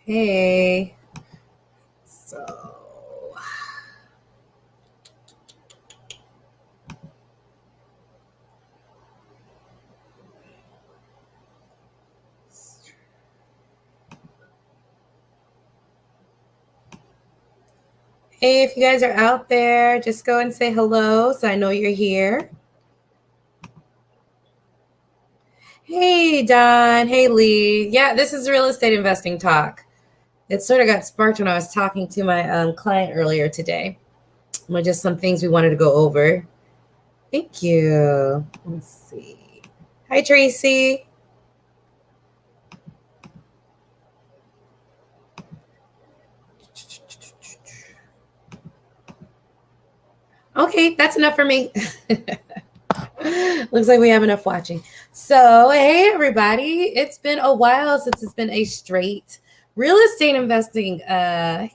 Hey. So hey, if you guys are out there, just go and say hello so I know you're here. Hey, Don. Hey, Lee. Yeah, this is real estate investing talk. It sort of got sparked when I was talking to my client earlier today. Just some things we wanted to go over. Thank you. Let's see. Hi, Tracy. Okay, that's enough for me. Looks like we have enough watching. So, hey, everybody. It's been a while since it's been a straight real estate investing live.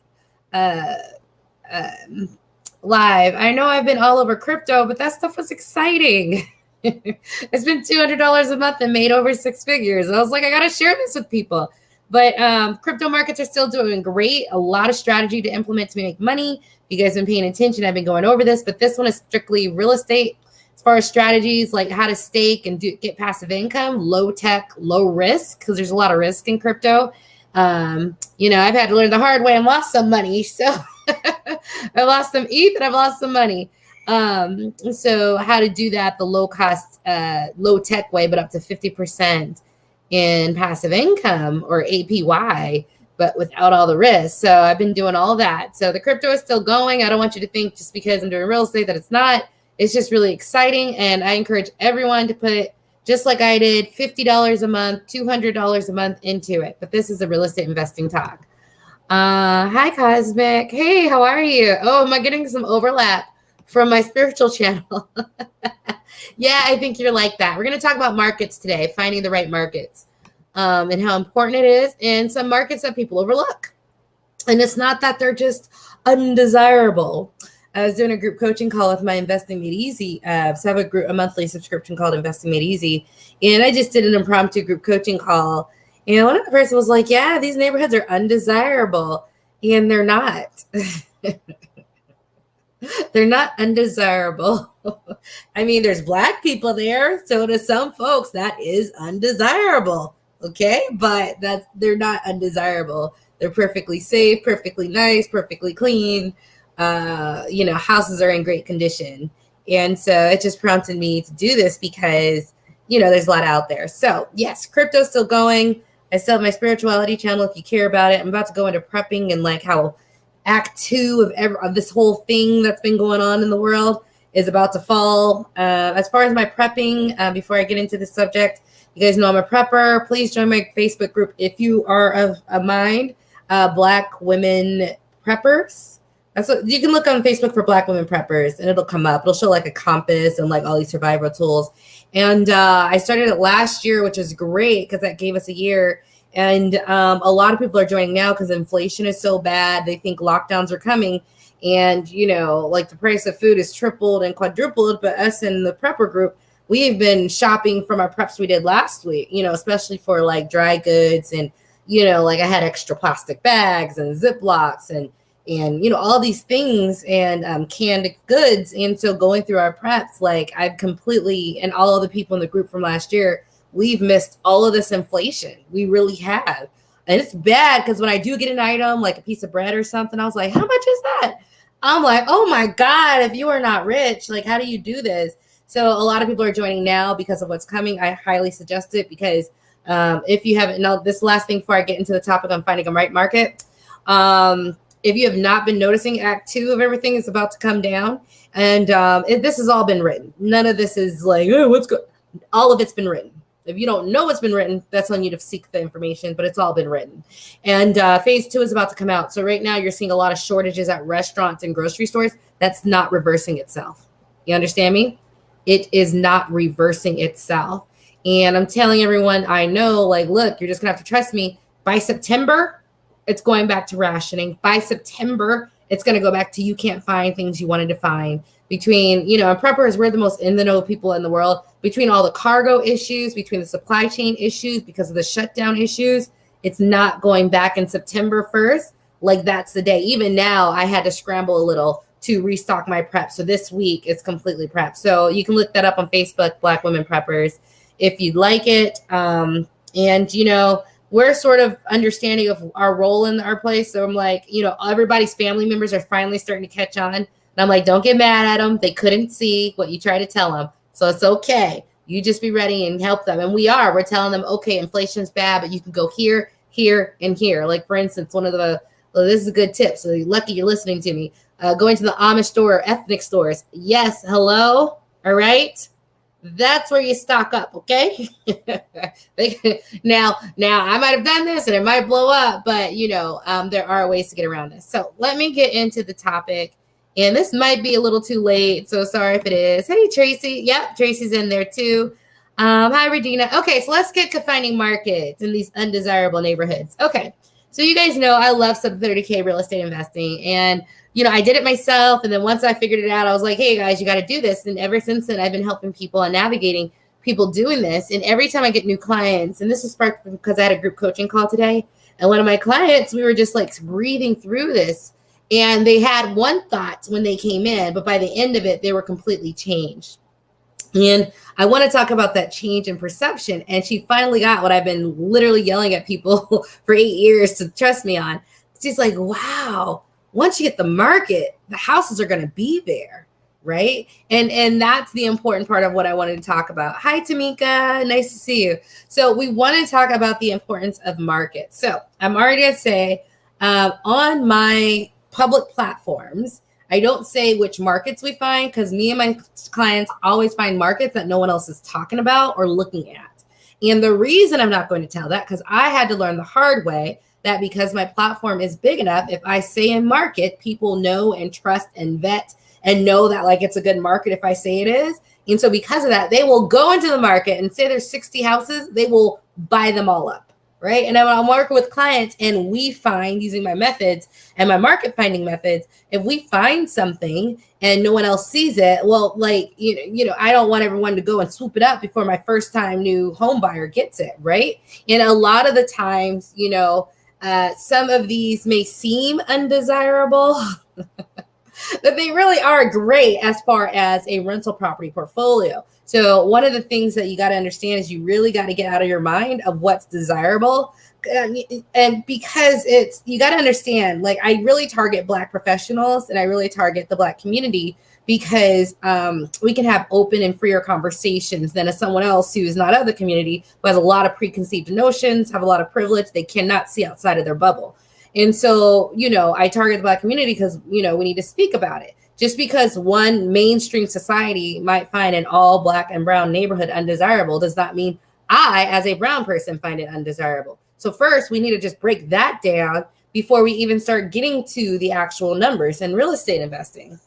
I know I've been all over crypto, but that stuff was exciting. I spent $200 a month and made over 6 figures. I was like, I got to share this with people. But crypto markets are still doing great. A lot of strategy to implement to make money. You guys have been paying attention. I've been going over this, but this one is strictly real estate. As far as strategies, like how to stake and get passive income, low tech, low risk, because there's a lot of risk in crypto. I've had to learn the hard way and lost some money. So I lost some ETH and I've lost some money. So how to do that the low cost, low tech way, but up to 50% in passive income or APY, but without all the risk. So I've been doing all that. So the crypto is still going. I don't want you to think just because I'm doing real estate that it's not. It's just really exciting. And I encourage everyone to put, just like I did, $50 a month, $200 a month into it. But this is a real estate investing talk. Hi, Cosmic. Hey, how are you? Oh, am I getting some overlap from my spiritual channel? Yeah, I think you're like that. We're going to talk about markets today, finding the right markets, and how important it is, and some markets that people overlook. And it's not that they're just undesirable. I was doing a group coaching call with my Investing Made Easy. So I have a monthly subscription called Investing Made Easy. And I just did an impromptu group coaching call. And one of the person was like, yeah, these neighborhoods are undesirable. And they're not. They're not undesirable. I mean, there's Black people there. So to some folks, that is undesirable. Okay. But they're not undesirable. They're perfectly safe, perfectly nice, perfectly clean. Houses are in great condition. And so it just prompted me to do this because, there's a lot out there. So yes, crypto's still going. I still have my spirituality channel if you care about it. I'm about to go into prepping and like how act 2 of this whole thing that's been going on in the world is about to fall. As far as my prepping, before I get into the subject, you guys know I'm a prepper. Please join my Facebook group if you are of a mind, Black women preppers. That's what you can look on Facebook for Black women preppers and it'll come up. It'll show like a compass and like all these survival tools. And I started it last year, which is great because that gave us a year. And a lot of people are joining now because inflation is so bad. They think lockdowns are coming. And, like the price of food is tripled and quadrupled. But us in the prepper group, we've been shopping from our preps we did last week, especially for like dry goods. And, like I had extra plastic bags and Ziplocs and all these things and canned goods. And so going through our preps, like I've completely, and all of the people in the group from last year, we've missed all of this inflation. We really have. And it's bad because when I do get an item, like a piece of bread or something, I was like, how much is that? I'm like, oh my God, if you are not rich, like, how do you do this? So a lot of people are joining now because of what's coming. I highly suggest it because if you haven't, now this last thing before I get into the topic on finding a right market, if you have not been noticing, Act 2 of everything is about to come down. And this has all been written. None of this is like, oh, what's good? All of it's been written. If you don't know what's been written, that's on you to seek the information, but it's all been written. And phase 2 is about to come out. So right now you're seeing a lot of shortages at restaurants and grocery stores. That's not reversing itself. You understand me? it is not reversing itself. And I'm telling everyone I know, like, look, you're just gonna have to trust me. By September, it's going back to rationing. By September, it's going to go back to you can't find things you wanted to find. Between, you know, and preppers, we're the most in the know people in the world. Between all the cargo issues, between the supply chain issues, because of the shutdown issues, it's not going back in September 1st. Like, that's the day. Even now, I had to scramble a little to restock my prep. So this week, it's completely prepped. So you can look that up on Facebook, Black Women Preppers, if you'd like it. And, you know, we're sort of understanding of our role in our place. So I'm like, you know, everybody's family members are finally starting to catch on. And I'm like, don't get mad at them. They couldn't see what you try to tell them. So it's okay. You just be ready and help them. And we're telling them, okay, inflation's bad, but you can go here, here, and here. Like, for instance, this is a good tip. So you're lucky you're listening to me. Going to the Amish store or ethnic stores. Yes. Hello. All right. That's where you stock up, okay? Now, I might have done this and it might blow up, but, you know, there are ways to get around this. So let me get into the topic. And this might be a little too late, so sorry if it is. Hey, Tracy. Yep, Tracy's in there too. Hi, Regina. Okay, so let's get to finding markets in these undesirable neighborhoods. Okay, so you guys know I love sub 30K real estate investing. And you know, I did it myself. And then once I figured it out, I was like, hey, guys, you got to do this. And ever since then, I've been helping people and navigating people doing this. And every time I get new clients, and this was sparked because I had a group coaching call today. And one of my clients, we were just like breathing through this. And they had one thought when they came in, but by the end of it, they were completely changed. And I want to talk about that change in perception. And she finally got what I've been literally yelling at people for 8 years to trust me on. She's like, wow. Once you get the market, the houses are going to be there, right? And that's the important part of what I wanted to talk about. Hi, Tamika. Nice to see you. So we want to talk about the importance of markets. So I'm already going to say on my public platforms, I don't say which markets we find because me and my clients always find markets that no one else is talking about or looking at. And the reason I'm not going to tell that, because I had to learn the hard way that because my platform is big enough, if I say a market, people know and trust and vet and know that like it's a good market if I say it is. And so because of that, they will go into the market and say there's 60 houses, they will buy them all up, right? And when I'm working with clients and we find, using my methods and my market finding methods, if we find something and no one else sees it, well, like, you know, I don't want everyone to go and swoop it up before my first time new home buyer gets it, right? And a lot of the times, you know, some of these may seem undesirable, but they really are great as far as a rental property portfolio. So one of the things that you got to understand is you really got to get out of your mind of what's desirable. And because you got to understand, like, I really target Black professionals and I really target the Black community because we can have open and freer conversations than as someone else who is not of the community, who has a lot of preconceived notions, have a lot of privilege, they cannot see outside of their bubble. And so, you know, I target the Black community because, you know, we need to speak about it. Just because one mainstream society might find an all Black and brown neighborhood undesirable does not mean I, as a brown person, find it undesirable. So first, we need to just break that down before we even start getting to the actual numbers in real estate investing.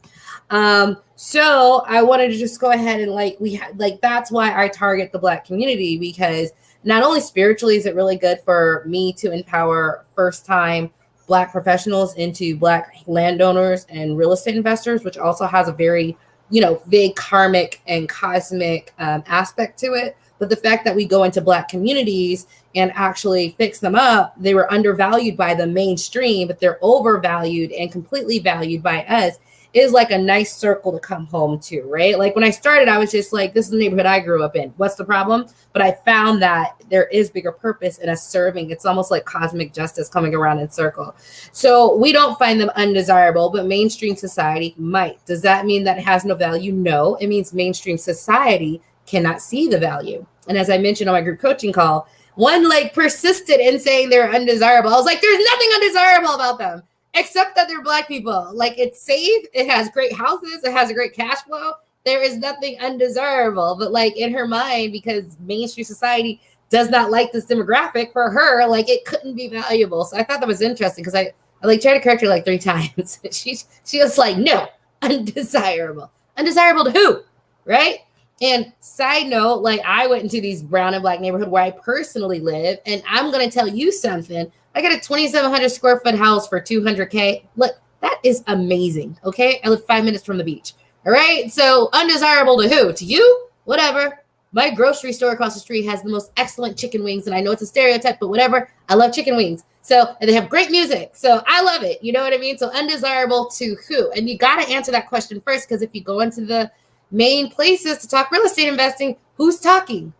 So I wanted to just go ahead and that's why I target the Black community, because not only spiritually is it really good for me to empower first-time Black professionals into Black landowners and real estate investors, which also has a very, you know, big karmic and cosmic aspect to it. But the fact that we go into Black communities and actually fix them up, they were undervalued by the mainstream, but they're overvalued and completely valued by us, is like a nice circle to come home to, right? Like when I started, I was just like, this is the neighborhood I grew up in. What's the problem? But I found that there is bigger purpose in us serving. It's almost like cosmic justice coming around in circle. So we don't find them undesirable, but mainstream society might. Does that mean that it has no value? No, it means mainstream society cannot see the value. And as I mentioned on my group coaching call, one like persisted in saying they're undesirable. I was like, there's nothing undesirable about them, except that they're Black people. Like, it's safe. It has great houses. It has a great cash flow. There is nothing undesirable. But like in her mind, because mainstream society does not like this demographic, for her, like it couldn't be valuable. So I thought that was interesting because I like tried to correct her like 3 times. she was like, no, undesirable. Undesirable to who? Right? And side note, like I went into these brown and black neighborhood where I personally live, and I'm going to tell you something. I got a 2,700 square foot house for 200K. Look, that is amazing. Okay. I live 5 minutes from the beach. All right. So undesirable to who? To you? Whatever. My grocery store across the street has the most excellent chicken wings. And I know it's a stereotype, but whatever. I love chicken wings. So, and they have great music. So I love it. You know what I mean? So undesirable to who? And you got to answer that question first, because if you go into the main places to talk real estate investing, who's talking?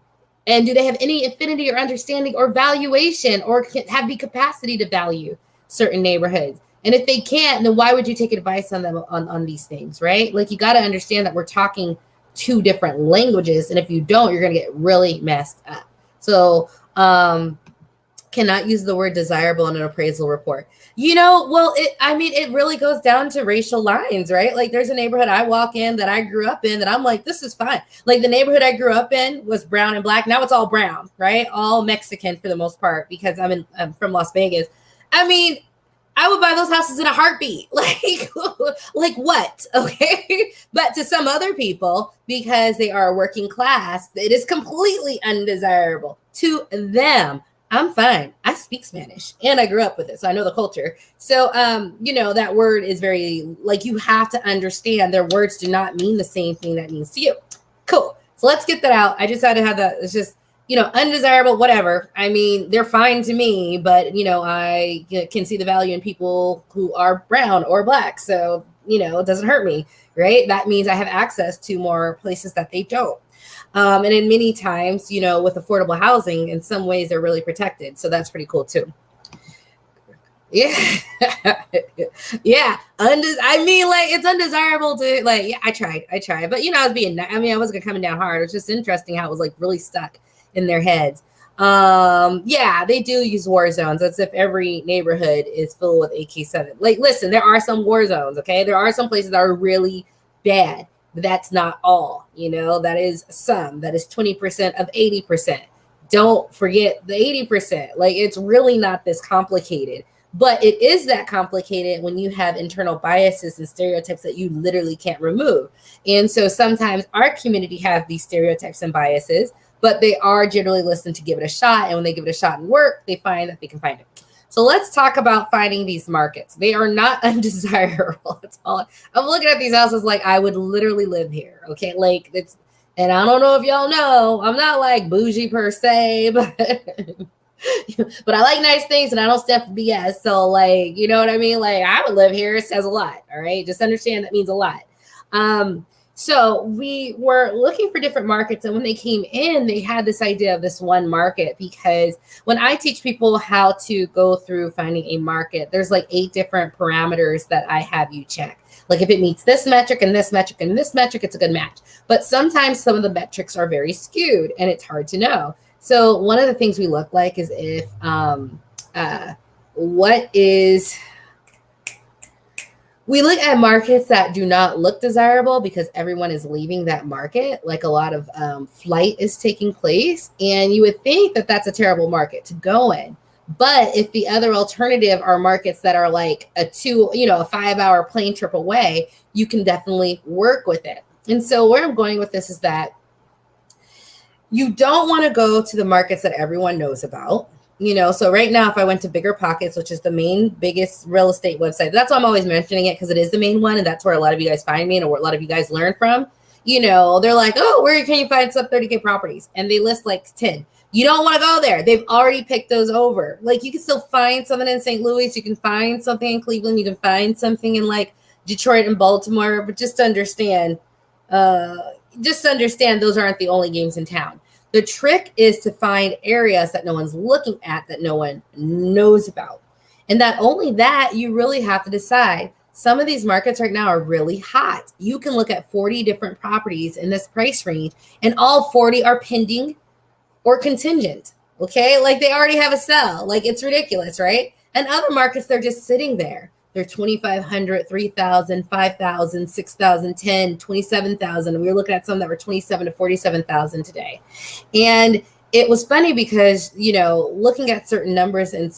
And do they have any affinity or understanding or valuation, or have the capacity to value certain neighborhoods? And if they can't, then why would you take advice on them on these things, right? Like, you got to understand that we're talking two different languages. And if you don't, you're going to get really messed up. So, cannot use the word desirable in an appraisal report. Well, it really goes down to racial lines, right? Like, there's a neighborhood I walk in that I grew up in that I'm like, this is fine. Like, the neighborhood I grew up in was brown and black. Now it's all brown, right? All Mexican for the most part, because I'm from Las Vegas. I mean, I would buy those houses in a heartbeat. Like what? Okay. But to some other people, because they are working class, it is completely undesirable to them. I'm fine. I speak Spanish and I grew up with it. So I know the culture. So, that word is very, like, you have to understand their words do not mean the same thing that means to you. Cool. So let's get that out. I just had to have that. It's just, undesirable, whatever. I mean, they're fine to me, but, I can see the value in people who are brown or black. So, it doesn't hurt me, right? That means I have access to more places that they don't. And in many times, with affordable housing, in some ways they're really protected. So that's pretty cool too. Yeah. Yeah. It's undesirable to I tried, but I wasn't coming down hard. It was just interesting how it was really stuck in their heads. They do use war zones. That's if every neighborhood is filled with AK-7. Listen, there are some war zones. Okay. There are some places that are really bad. But that's not all, that is some, that is 20% of 80%. Don't forget the 80%. It's really not this complicated, but it is that complicated when you have internal biases and stereotypes that you literally can't remove. And so sometimes our community have these stereotypes and biases, but they are generally listened to give it a shot. And when they give it a shot and work, they find that they can find it. So let's talk about finding these markets. They are not undesirable. That's all. I'm looking at these houses like I would literally live here. Okay. And I don't know if y'all know, I'm not bougie per se, but but I like nice things and I don't step for BS. So you know what I mean? I would live here. It says a lot. All right. Just understand that means a lot. So we were looking for different markets, and when they came in, they had this idea of this one market, because when I teach people how to go through finding a market, there's 8 different parameters that I have you check. If it meets this metric and this metric and this metric, it's a good match. But sometimes some of the metrics are very skewed and it's hard to know. So one of the things we look is if we look at markets that do not look desirable because everyone is leaving that market. A lot of flight is taking place. And you would think that that's a terrible market to go in. But if the other alternative are markets that are a 5-hour plane trip away, you can definitely work with it. And so where I'm going with this is that you don't want to go to the markets that everyone knows about. So right now, if I went to Bigger Pockets, which is the biggest real estate website, that's why I'm always mentioning it, because it is the main one. And that's where a lot of you guys find me and where a lot of you guys learn from. They're like, oh, where can you find sub 30K properties? And they list 10. You don't want to go there. They've already picked those over. You can still find something in St. Louis. You can find something in Cleveland. You can find something in Detroit and Baltimore. But just understand those aren't the only games in town. The trick is to find areas that no one's looking at, that no one knows about. And not only that, you really have to decide. Some of these markets right now are really hot. You can look at 40 different properties in this price range, and all 40 are pending or contingent. Okay. They already have a sell. It's ridiculous, right? And other markets, they're just sitting there. They're 2,500, 3,000, 5,000, 6,000, 10, 27,000. And we were looking at some that were 27 to 47,000 today. And it was funny because, looking at certain numbers and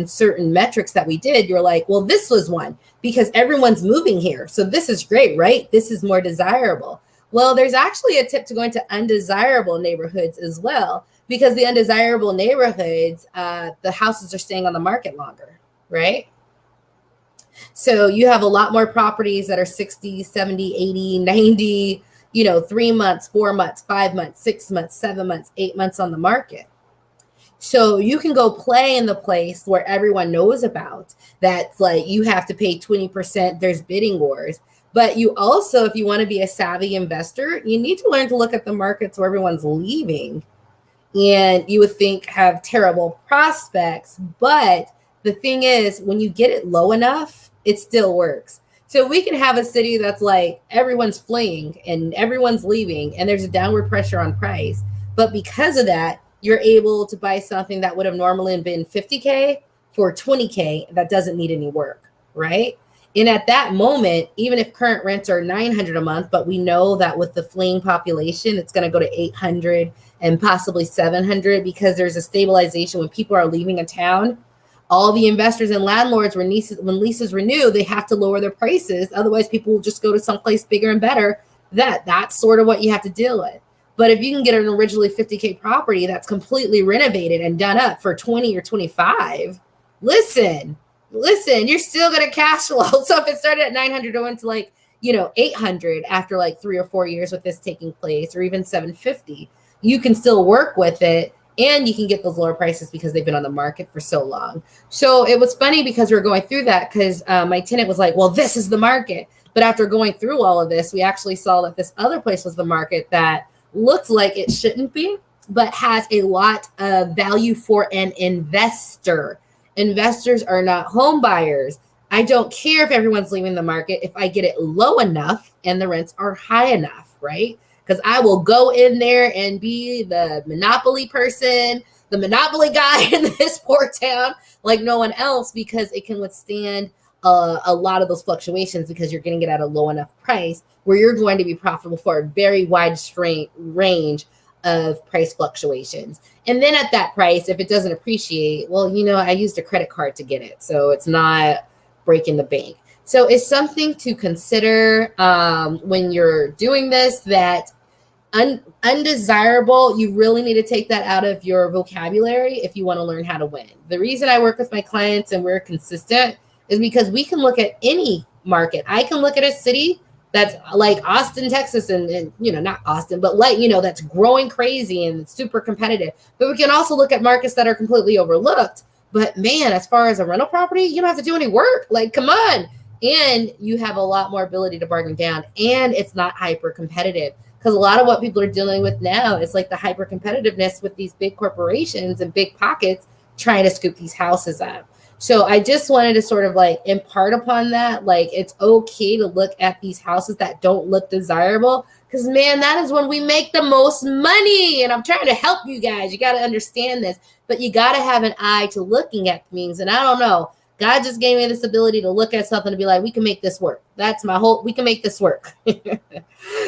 certain metrics that we did, you're like, well, this was one because everyone's moving here. So this is great, right? This is more desirable. Well, there's actually a tip to going to undesirable neighborhoods as well, because the undesirable neighborhoods, the houses are staying on the market longer, right? So you have a lot more properties that are 60, 70, 80, 90, 3 months, 4 months, 5 months, 6 months, 7 months, 8 months on the market. So you can go play in the place where everyone knows about. That's like you have to pay 20%. There's bidding wars. But you also, if you want to be a savvy investor, you need to learn to look at the markets where everyone's leaving and you would think have terrible prospects. But the thing is, when you get it low enough, it still works. So we can have a city that's like everyone's fleeing and everyone's leaving and there's a downward pressure on price. But because of that, you're able to buy something that would have normally been 50K for 20K that doesn't need any work, right? And at that moment, even if current rents are 900 a month, but we know that with the fleeing population, it's going to go to 800 and possibly 700 because there's a stabilization when people are leaving a town. All the investors and landlords, when leases renew, they have to lower their prices. Otherwise, people will just go to someplace bigger and better. That's sort of what you have to deal with. But if you can get an originally 50K property that's completely renovated and done up for 20 or 25, listen, you're still going to cash flow. So if it started at 900 going to 800 after 3 or 4 years with this taking place, or even 750, you can still work with it. And you can get those lower prices because they've been on the market for so long. So it was funny because we were going through that because my tenant was like, well, this is the market. But after going through all of this, we actually saw that this other place was the market that looked like it shouldn't be, but has a lot of value for an investor. Investors are not home buyers. I don't care if everyone's leaving the market if I get it low enough and the rents are high enough, right? Because I will go in there and be the monopoly person, the monopoly guy in this poor town like no one else, because it can withstand a lot of those fluctuations because you're getting it at a low enough price where you're going to be profitable for a very wide range of price fluctuations. And then at that price, if it doesn't appreciate, well, I used a credit card to get it. So it's not breaking the bank. So it's something to consider when you're doing this, that undesirable, you really need to take that out of your vocabulary if you want to learn how to win. The reason I work with my clients and we're consistent is because we can look at any market. I can look at a city that's like Austin, Texas, and not Austin, but that's growing crazy and super competitive. But we can also look at markets that are completely overlooked. But man, as far as a rental property, you don't have to do any work. Come on. And you have a lot more ability to bargain down, and it's not hyper competitive. Because a lot of what people are dealing with now is the hyper competitiveness with these big corporations and big pockets trying to scoop these houses up. So I just wanted to sort of impart upon that. It's okay to look at these houses that don't look desirable, because man, that is when we make the most money. And I'm trying to help you guys. You got to understand this, but you got to have an eye to looking at things. And I don't know, God just gave me this ability to look at something and be like, we can make this work. That's my whole, we can make this work.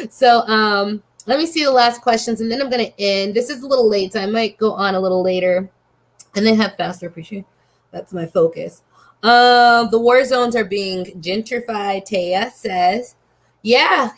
So let me see the last questions and then I'm going to end. This is a little late, so I might go on a little later and then have faster appreciation. That's my focus. The war zones are being gentrified, Taya says. Yeah.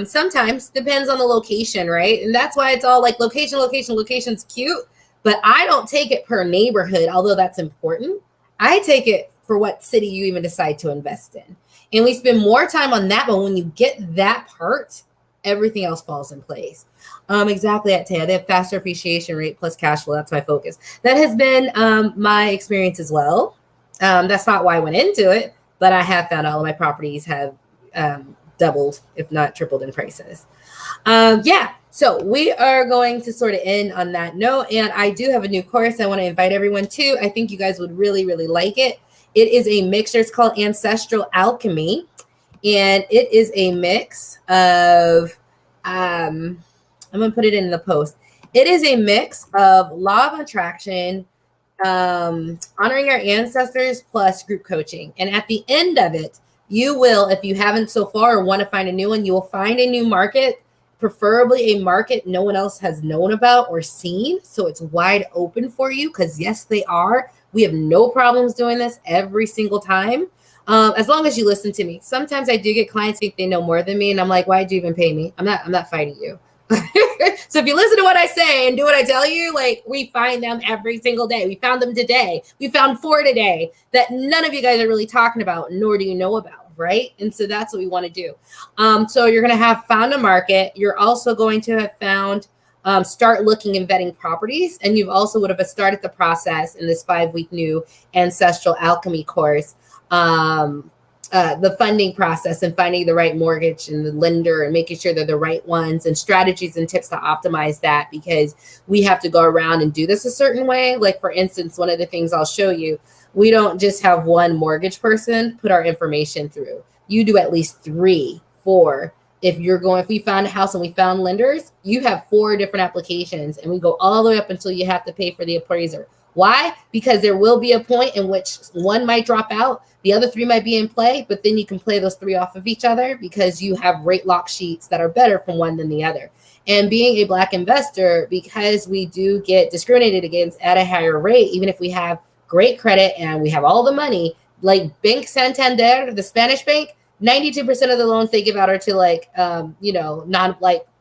Sometimes depends on the location, right? And that's why it's all location's cute, but I don't take it per neighborhood, although that's important. I take it for what city you even decide to invest in. And we spend more time on that, but when you get that part, everything else falls in place. Exactly at Taya. They have faster appreciation rate plus cash flow. That's my focus. That has been my experience as well. That's not why I went into it, but I have found all of my properties have doubled, if not tripled in prices. So we are going to sort of end on that note. And I do have a new course I want to invite everyone to. I think you guys would really, really like it. It is a mixture. It's called Ancestral Alchemy. And it is a mix of, I'm going to put it in the post. It is a mix of law of attraction, honoring our ancestors, plus group coaching. And at the end of it, you will, if you haven't so far or want to find a new one, you will find a new market, preferably a market no one else has known about or seen. So it's wide open for you because yes, they are. We have no problems doing this every single time. As long as you listen to me. Sometimes I do get clients think they know more than me, and I'm like, why'd you even pay me? I'm not fighting you. So if you listen to what I say and do what I tell you, like, we find them every single day. We found them today. We found 4 today that none of you guys are really talking about, nor do you know about, right? And so that's what we want to do. So you're going to have found a market. You're also going to have found, start looking and vetting properties. And you've also would have started the process in this 5-week new Ancestral Alchemy course. The funding process and finding the right mortgage and the lender and making sure they're the right ones, and strategies and tips to optimize that, because we have to go around and do this a certain way. Like, for instance, one of the things I'll show you, we don't just have one mortgage person put our information through. You do at least 3, 4. If we found a house and we found lenders, you have 4 different applications, and we go all the way up until you have to pay for the appraiser. Why? Because there will be a point in which one might drop out, the other 3 might be in play, but then you can play those 3 off of each other because you have rate lock sheets that are better from one than the other. And being a Black investor, because we do get discriminated against at a higher rate, even if we have great credit and we have all the money, like Bank Santander, the Spanish bank, 92% of the loans they give out are to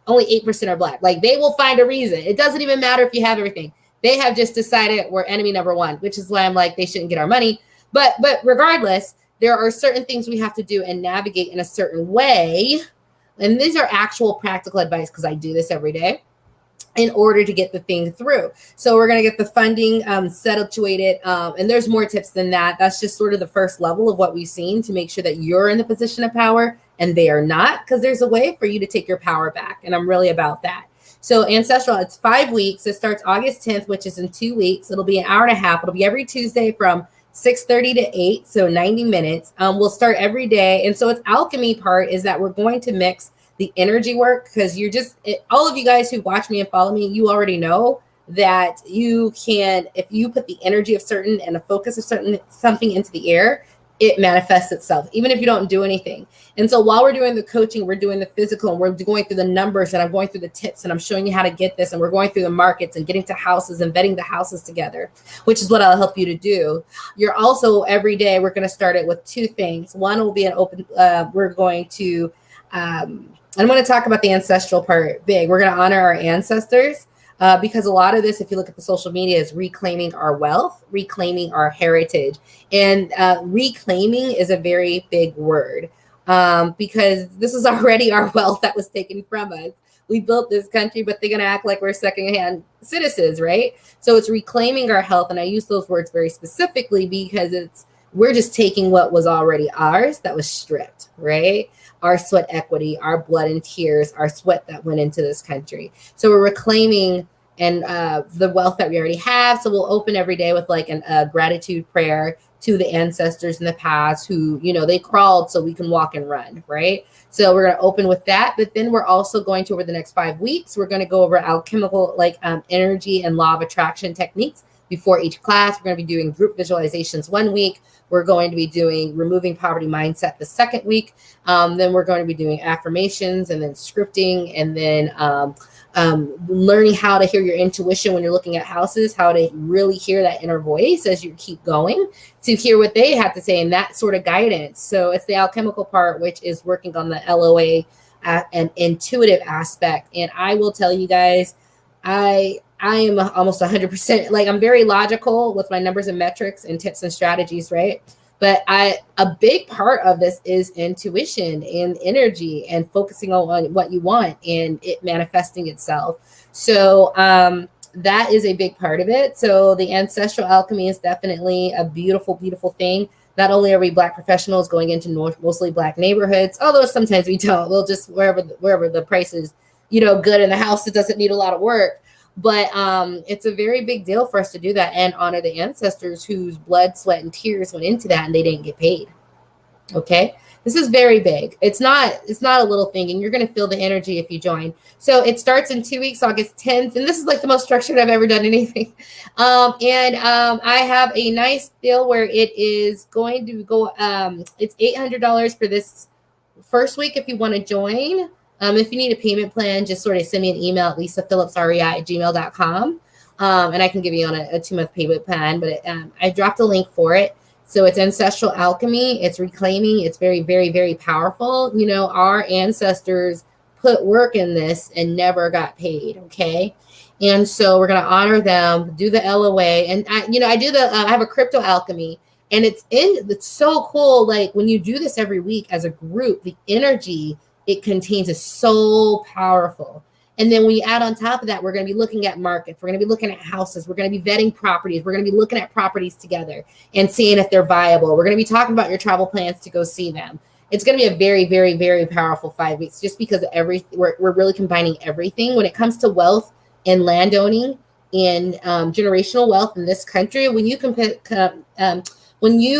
only 8% are Black. Like, they will find a reason. It doesn't even matter if you have everything. They have just decided we're enemy number 1, which is why I'm like, they shouldn't get our money. But regardless, there are certain things we have to do and navigate in a certain way. And these are actual practical advice, because I do this every day, in order to get the thing through. So we're going to get the funding situated. And there's more tips than that. That's just sort of the first level of what we've seen to make sure that you're in the position of power and they are not, because there's a way for you to take your power back. And I'm really about that. So Ancestral, it's 5 weeks. It starts August 10th, which is in 2 weeks. It'll be an hour and a half. It'll be every Tuesday from 6:30 to 8, so 90 minutes. We'll start every day. And so its alchemy part is that we're going to mix the energy work, because all of you guys who watch me and follow me, you already know that you can, if you put the energy of certain and a focus of something into the air, it manifests itself, even if you don't do anything. And so while we're doing the coaching, we're doing the physical, and we're going through the numbers, and I'm going through the tips, and I'm showing you how to get this, and we're going through the markets and getting to houses and vetting the houses together, which is what I'll help you to do. You're also, every day, we're going to start it with 2 things. One will be an open, we're going to, I'm going to talk about the ancestral part big. We're going to honor our ancestors. Because a lot of this, if you look at the social media, is reclaiming our wealth, reclaiming our heritage. And reclaiming is a very big word, because this is already our wealth that was taken from us. We built this country, but they're going to act like we're secondhand citizens, right? So it's reclaiming our health. And I use those words very specifically because we're just taking what was already ours that was stripped, right? Our sweat equity, our blood and tears, our sweat that went into this country. So we're reclaiming the wealth that we already have. So we'll open every day with like a gratitude prayer to the ancestors in the past who, they crawled so we can walk and run, right? So we're going to open with that. But then we're also going to, over the next 5 weeks, we're going to go over alchemical, energy and law of attraction techniques. Before each class, we're going to be doing group visualizations 1 week. We're going to be doing removing poverty mindset the 2nd week. Then we're going to be doing affirmations, and then scripting, and then learning how to hear your intuition when you're looking at houses, how to really hear that inner voice as you keep going to hear what they have to say, and that sort of guidance. So it's the alchemical part, which is working on the LOA and intuitive aspect. And I will tell you guys, I am almost 100%, I'm very logical with my numbers and metrics and tips and strategies, right? But a big part of this is intuition and energy and focusing on what you want and it manifesting itself. So that is a big part of it. So the ancestral alchemy is definitely a beautiful, beautiful thing. Not only are we Black professionals going into mostly Black neighborhoods, although sometimes we don't. We'll just wherever the price is, good in the house, it doesn't need a lot of work. But it's a very big deal for us to do that and honor the ancestors whose blood, sweat, and tears went into that and they didn't get paid. Okay, this is very big. It's not a little thing, and you're going to feel the energy if you join. So it starts in 2 weeks, August 10th, and this is like the most structured I've ever done anything. I have a nice deal where it is going to go. It's $800 for this first week if you want to join. If you need a payment plan, just sort of send me an email at lisaphillipsrei@gmail.com. And I can give you on a 2-month payment plan, but I dropped a link for it. So it's ancestral alchemy. It's reclaiming. It's very, very, very powerful. You know, our ancestors put work in this and never got paid. Okay. And so we're going to honor them, do the LOA. And I have a crypto alchemy, and it's so cool. Like when you do this every week as a group, the energy it contains is so powerful. And then when you add on top of that, we're going to be looking at markets. We're going to be looking at houses. We're going to be vetting properties. We're going to be looking at properties together and seeing if they're viable. We're going to be talking about your travel plans to go see them. It's going to be a very, very, very powerful 5 weeks just because we're really combining everything when it comes to wealth and landowning and generational wealth in this country. When you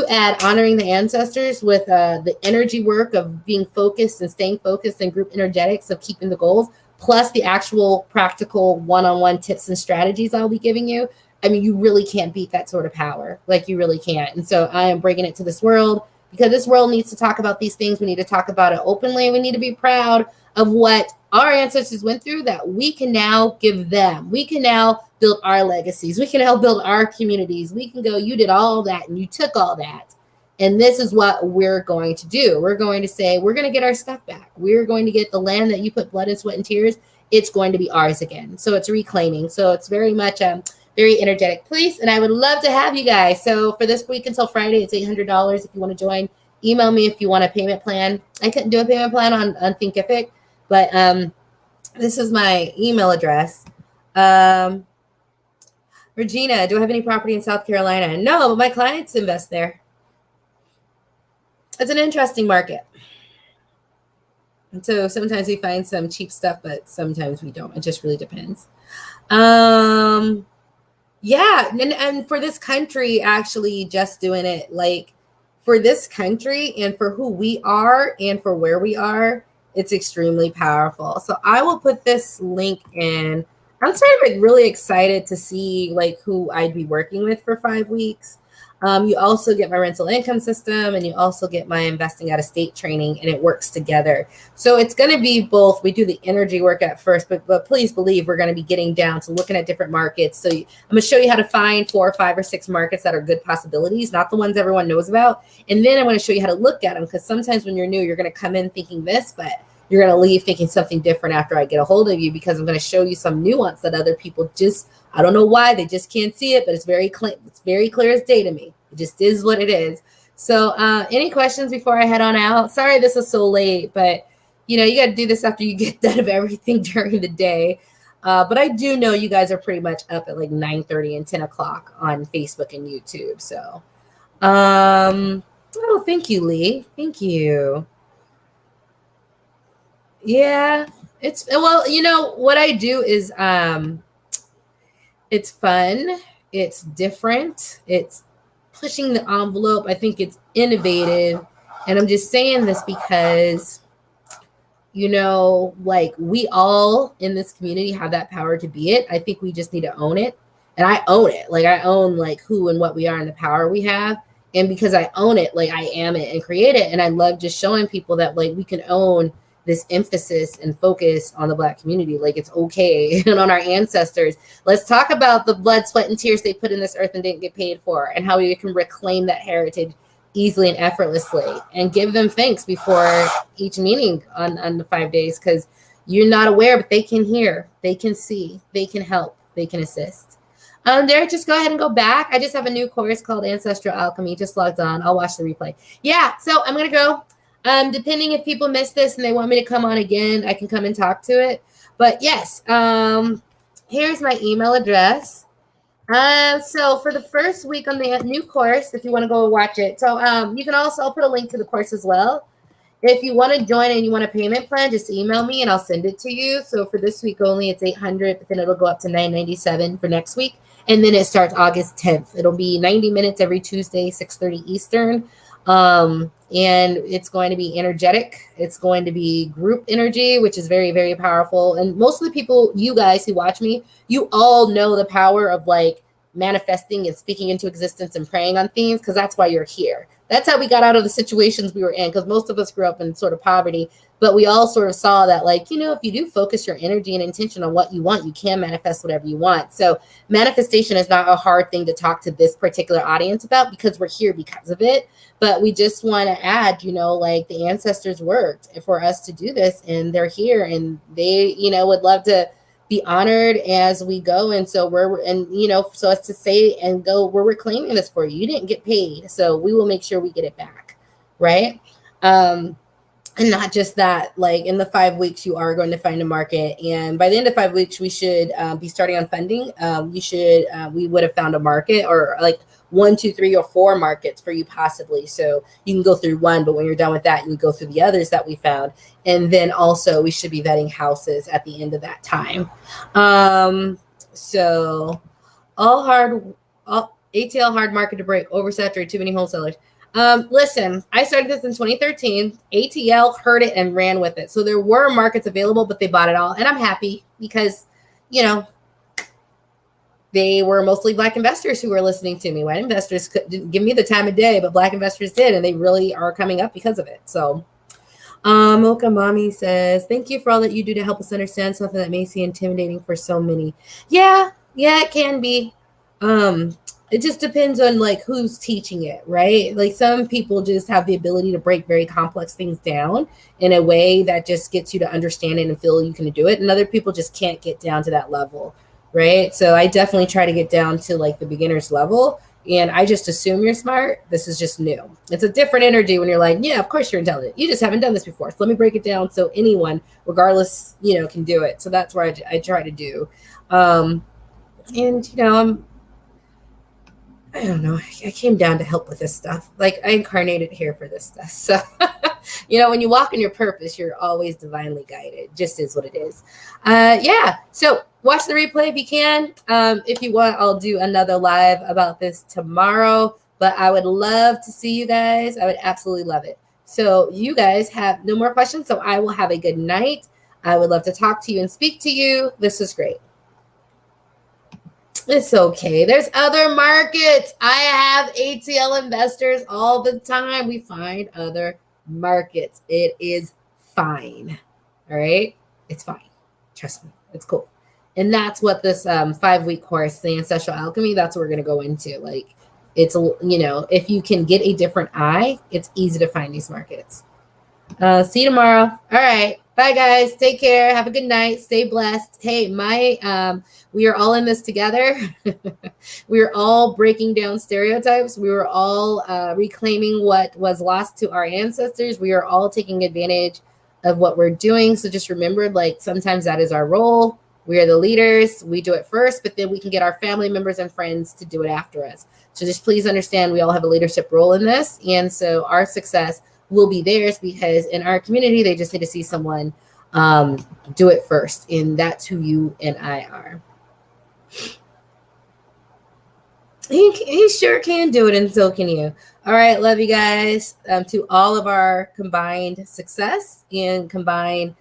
add honoring the ancestors with the energy work of being focused and staying focused and group energetics of keeping the goals, plus the actual practical one-on-one tips and strategies I'll be giving you, I mean, you really can't beat that sort of power. Like you really can't. And so I am bringing it to this world because this world needs to talk about these things. We need to talk about it openly. We need to be proud of what our ancestors went through that we can now give them. We can now build our legacies. We can help build our communities. We can go, you did all that and you took all that. And this is what we're going to do. We're going to say, we're going to get our stuff back. We're going to get the land that you put blood and sweat and tears. It's going to be ours again. So it's reclaiming. So it's very much a very energetic place. And I would love to have you guys. So for this week until Friday, it's $800 if you want to join. Email me if you want a payment plan. I couldn't do a payment plan on Thinkific, but this is my email address. Regina, do I have any property in South Carolina? No, but my clients invest there. It's an interesting market. And so sometimes we find some cheap stuff, but sometimes we don't. It just really depends. Yeah. And for this country, actually just doing it like for this country and for who we are and for where we are, it's extremely powerful. So I will put this link in. I'm sort of really excited to see like who I'd be working with for 5 weeks. You also get my rental income system and you also get my investing out of state training, and it works together. So it's going to be both. We do the energy work at first, but please believe we're going to be getting down to looking at different markets. So I'm going to show you how to find 4, 5, or 6 markets that are good possibilities, not the ones everyone knows about. And then I'm going to show you how to look at them, because sometimes when you're new, you're going to come in thinking this, but you're going to leave thinking something different after I get a hold of you, because I'm going to show you some nuance that other people just, I don't know why, they just can't see it, but it's very clear as day to me. It just is what it is. So any questions before I head on out? Sorry this is so late, but you got to do this after you get done of everything during the day. But I do know you guys are pretty much up at like 9:30 and 10 o'clock on Facebook and YouTube. So, oh, thank you, Lee. Thank you. Yeah, what I do is it's fun, it's different, it's pushing the envelope. I think it's innovative. And I'm just saying this because like we all in this community have that power to be it. I think we just need to own it. And I own it. Like I own like who and what we are and the power we have. And because I own it, like I am it and create it. And I love just showing people that like we can own this emphasis and focus on the Black community. Like it's okay. And on our ancestors. Let's talk about the blood, sweat, and tears they put in this earth and didn't get paid for, and how we can reclaim that heritage easily and effortlessly and give them thanks before each meeting on the 5 days, because you're not aware, but they can hear, they can see, they can help, they can assist. Derek, just go ahead and go back. I just have a new course called Ancestral Alchemy. Just logged on. I'll watch the replay. Yeah, so I'm going to go. Depending if people miss this and they want me to come on again, I can come and talk to it. But yes, here's my email address. So for the first week on the new course, if you want to go watch it. So you can also, I'll put a link to the course as well. If you want to join and you want a payment plan, just email me and I'll send it to you. So for this week only, it's $800, but then it'll go up to $997 for next week. And then it starts August 10th. It'll be 90 minutes every Tuesday, 6:30 Eastern. And it's going to be energetic. It's going to be group energy, which is very, very powerful. And most of the people, you guys who watch me, you all know the power of like manifesting and speaking into existence and praying on things, because that's why you're here. That's how we got out of the situations we were in, because most of us grew up in sort of poverty. But we all sort of saw that, like, if you do focus your energy and intention on what you want, you can manifest whatever you want. So manifestation is not a hard thing to talk to this particular audience about, because we're here because of it. But we just want to add, like, the ancestors worked for us to do this, and they're here, and they, would love to be honored as we go. And so so as to say and go, we're reclaiming this for you. You didn't get paid, so we will make sure we get it back. Right. And not just that, like, in the 5 weeks, you are going to find a market. And by the end of 5 weeks, we should be starting on funding. We would have found a market, or like 1, 2, 3, or 4 markets for you possibly. So you can go through one, but when you're done with that, you can go through the others that we found. And then also we should be vetting houses at the end of that time. So ATL hard market to break, oversaturated, too many wholesalers. Listen, I started this in 2013. ATL heard it and ran with it. So there were markets available, but they bought it all. And I'm happy because, they were mostly Black investors who were listening to me. White investors didn't give me the time of day, but Black investors did. And they really are coming up because of it. So, Mocha Mommy says, thank you for all that you do to help us understand something that may seem intimidating for so many. Yeah, it can be. It just depends on, like, who's teaching it, right? Like, some people just have the ability to break very complex things down in a way that just gets you to understand it and feel you can do it. And other people just can't get down to that level, right? So I definitely try to get down to, like, the beginner's level. And I just assume you're smart. This is just new. It's a different energy when you're like, yeah, of course you're intelligent. You just haven't done this before. So let me break it down so anyone, regardless, can do it. So that's where I try to do. I don't know. I came down to help with this stuff. Like, I incarnated here for this stuff. So, when you walk in your purpose, you're always divinely guided. Just is what it is. Yeah. So watch the replay if you can. If you want, I'll do another live about this tomorrow. But I would love to see you guys. I would absolutely love it. So you guys have no more questions. So I will have a good night. I would love to talk to you and speak to you. This was great. It's okay. There's other markets. I have ATL investors all the time. We find other markets. It is fine. All right. It's fine. Trust me. It's cool. And that's what this 5-week course, the Ancestral Alchemy, that's what we're going to go into. Like, it's, if you can get a different eye, it's easy to find these markets. See you tomorrow. All right. Bye, guys. Take care. Have a good night. Stay blessed. Hey, we are all in this together. We are all breaking down stereotypes. We were all reclaiming what was lost to our ancestors. We are all taking advantage of what we're doing. So just remember, like, sometimes that is our role. We are the leaders. We do it first, but then we can get our family members and friends to do it after us. So just please understand, we all have a leadership role in this. And so our success will be theirs, because in our community, they just need to see someone do it first. And that's who you and I are. He sure can do it, and so can you. All right. Love you guys. To all of our combined success and combined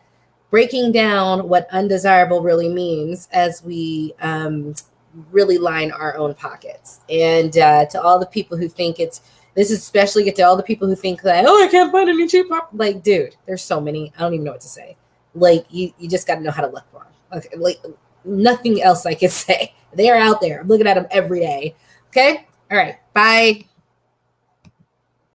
breaking down what undesirable really means as we really line our own pockets. And to all the people who think this is especially get to all the people who think that, I can't find any cheap pop. Like, dude, there's so many. I don't even know what to say. Like, you just got to know how to look for them. Okay, like, nothing else I can say. They are out there. I'm looking at them every day. Okay. All right. Bye.